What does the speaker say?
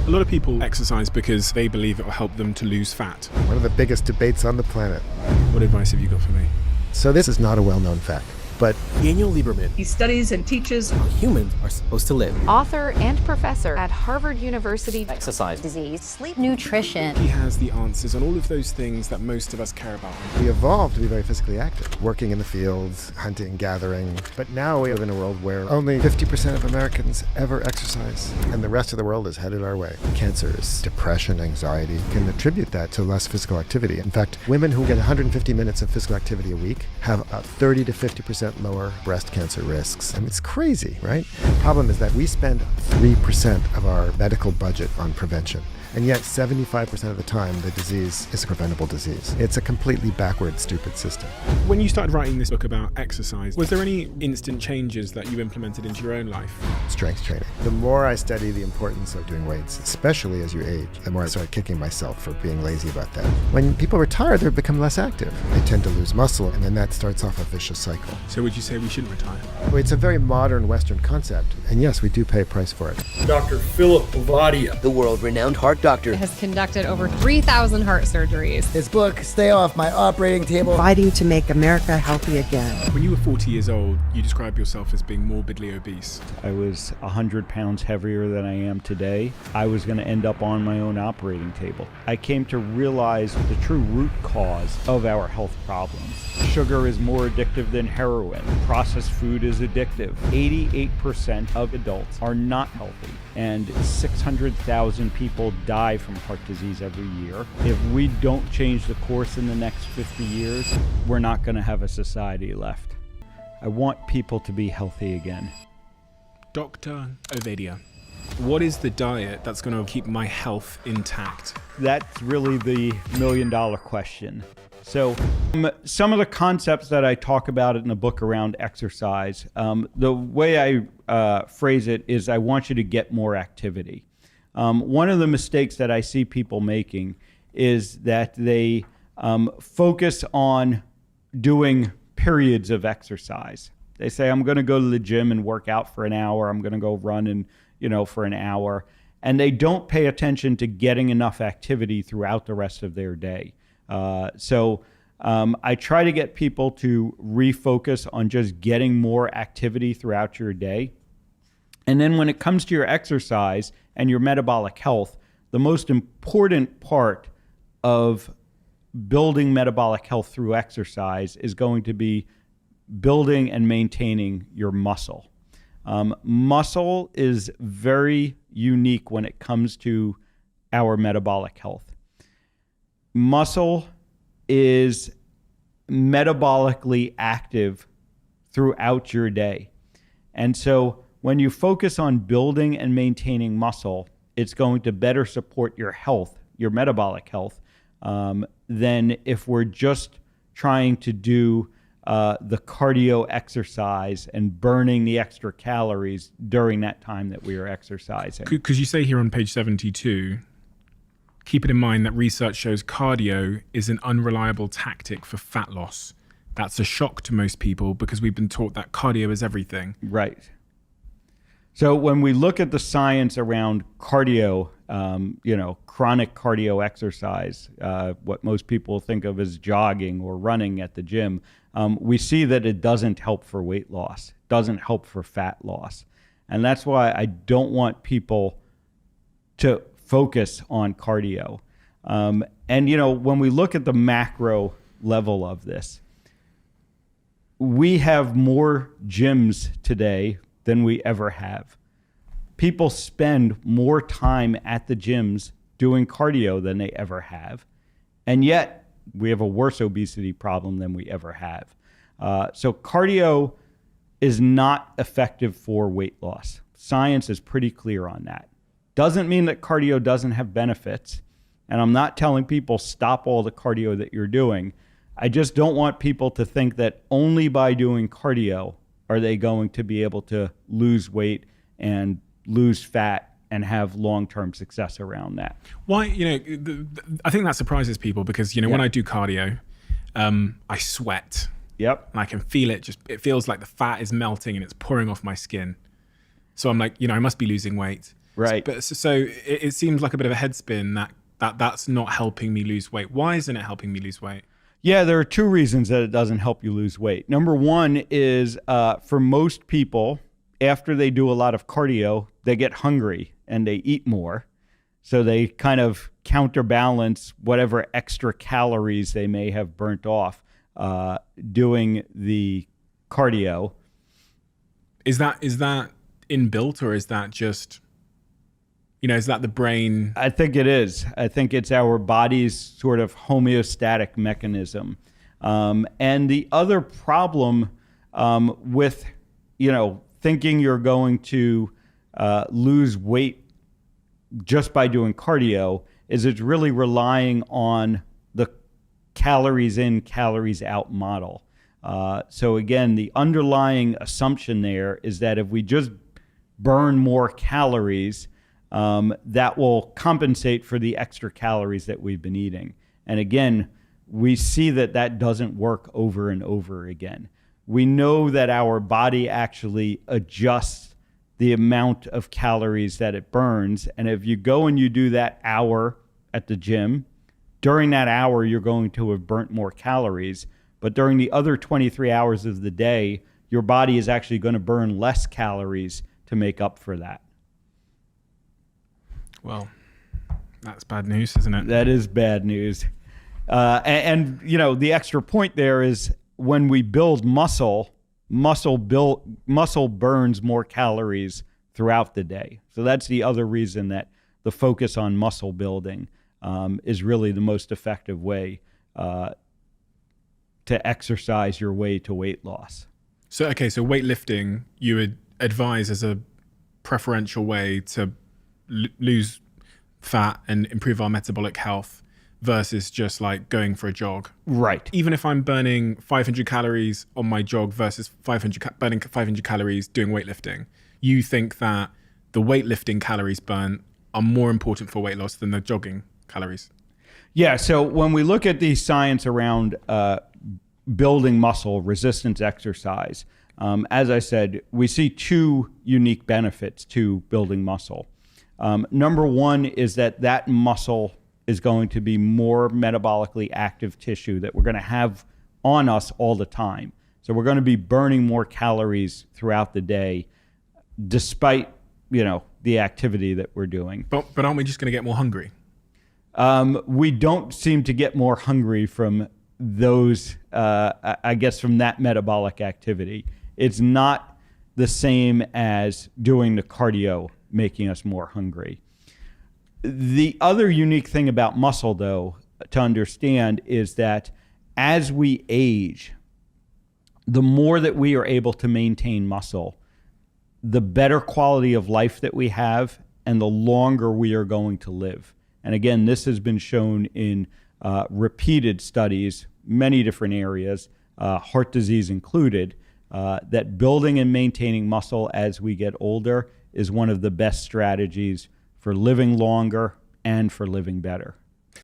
A lot of people exercise because they believe it will help them to lose fat. One of the biggest debates on the planet. What advice have you got for me? So this is not a well-known fact, but Daniel Liberman. He studies and teaches How humans are supposed to live. Author and professor at Harvard University. Exercise. Disease, sleep, nutrition. He has the answers on all of those things that most of us care about. we evolved to be very physically active, working in the fields, hunting, gathering. But now we live in a world where only 50% of Americans ever exercise, and the rest of the world is headed our way. Cancers, depression, anxiety can attribute that to less physical activity. In fact, women who get 150 minutes of physical activity a week have about 30 to 50% lower breast cancer risks. I mean, it's crazy, right? The problem is that we spend 3% of our medical budget on prevention. And yet 75% of the time, the disease is a preventable disease. It's a completely backward, stupid system. When you started writing this book about exercise, was there any instant changes that you implemented into your own life? Strength training. The more I study the importance of doing weights, especially as you age, the more I start kicking myself for being lazy about that. When people retire, they become less active. They tend to lose muscle, and then that starts off a vicious cycle. So would you say we shouldn't retire? Well, it's a very modern Western concept, and yes, we do pay a price for it. Dr. Philip Ovadia, The world-renowned heart doctor. Has conducted over 3,000 heart surgeries. His book, Stay Off My Operating Table. Fighting to make America healthy again. When you were 40 years old, you described yourself as being morbidly obese. I was 100 pounds heavier than I am today. I was going to end up on my own operating table. I came to realize the true root cause of our health problems. Sugar is more addictive than heroin. Processed food is addictive. 88% of adults are not healthy, and 600,000 people die from heart disease every year. If we don't change the course in the next 50 years, we're not going to have a society left. I want people to be healthy again. Dr. Ovadia, what is the diet that's going to keep my health intact? That's really the million-dollar question. So some of the concepts that I talk about in the book around exercise, the way I phrase it is I want you to get more activity. One of the mistakes that I see people making is that they focus on doing periods of exercise. They say, I'm going to go to the gym and work out for an hour. I'm going to go run and, for an hour. And they don't pay attention to getting enough activity throughout the rest of their day. So I try to get people to refocus on just getting more activity throughout your day. And then when it comes to your exercise and your metabolic health, the most important part of building metabolic health through exercise is going to be building and maintaining your muscle. Muscle is very unique when it comes to our metabolic health. Muscle is metabolically active throughout your day. And so when you focus on building and maintaining muscle, it's going to better support your health, your metabolic health, than if we're just trying to do the cardio exercise and burning the extra calories during that time that we are exercising. Because you say here on page 72, keep it in mind that research shows cardio is an unreliable tactic for fat loss. That's a shock to most people because we've been taught that cardio is everything. Right. So when we look at the science around cardio, chronic cardio exercise, what most people think of as jogging or running at the gym, we see that it doesn't help for weight loss, doesn't help for fat loss. And that's why I don't want people to focus on cardio. When we look at the macro level of this, we have more gyms today than we ever have. People spend more time at the gyms doing cardio than they ever have. And yet we have a worse obesity problem than we ever have. So cardio is not effective for weight loss. Science is pretty clear on that. Doesn't mean that cardio doesn't have benefits. And I'm not telling people stop all the cardio that you're doing. I just don't want people to think that only by doing cardio are they going to be able to lose weight and lose fat and have long-term success around that. Why, I think that surprises people because, when I do cardio, I sweat. Yep. And I can feel it. It feels like the fat is melting and it's pouring off my skin. So I'm like, I must be losing weight. Right. But so it seems like a bit of a head spin that's not helping me lose weight. Why isn't it helping me lose weight? Yeah, there are two reasons that it doesn't help you lose weight. Number one is for most people, after they do a lot of cardio, they get hungry and they eat more. So they kind of counterbalance whatever extra calories they may have burnt off doing the cardio. Is that inbuilt, or is that just, is that the brain? I think it is. I think it's our body's sort of homeostatic mechanism. And the other problem with, thinking you're going to lose weight just by doing cardio is it's really relying on the calories in, calories out model. So again, the underlying assumption there is that if we just burn more calories, that will compensate for the extra calories that we've been eating. And again, we see that doesn't work over and over again. We know that our body actually adjusts the amount of calories that it burns. And if you go and you do that hour at the gym, during that hour, you're going to have burnt more calories. But during the other 23 hours of the day, your body is actually going to burn less calories to make up for that. Well, that's bad news, isn't it? That is bad news. And the extra point there is when we build muscle burns more calories throughout the day. So that's the other reason that the focus on muscle building is really the most effective way to exercise your way to weight loss. So weightlifting you would advise as a preferential way to lose fat and improve our metabolic health versus just like going for a jog. Right. Even if I'm burning 500 calories on my jog versus burning 500 calories doing weightlifting, you think that the weightlifting calories burnt are more important for weight loss than the jogging calories? Yeah. So when we look at the science around building muscle, resistance exercise, as I said, we see two unique benefits to building muscle. Number one is that muscle is going to be more metabolically active tissue that we're going to have on us all the time. So we're going to be burning more calories throughout the day, despite, the activity that we're doing. But aren't we just going to get more hungry? We don't seem to get more hungry from those, from that metabolic activity. It's not the same as doing the cardio making us more hungry. The other unique thing about muscle, though, to understand is that as we age, the more that we are able to maintain muscle, the better quality of life that we have and the longer we are going to live. And again, this has been shown in repeated studies, many different areas, heart disease included, that building and maintaining muscle as we get older is one of the best strategies for living longer and for living better.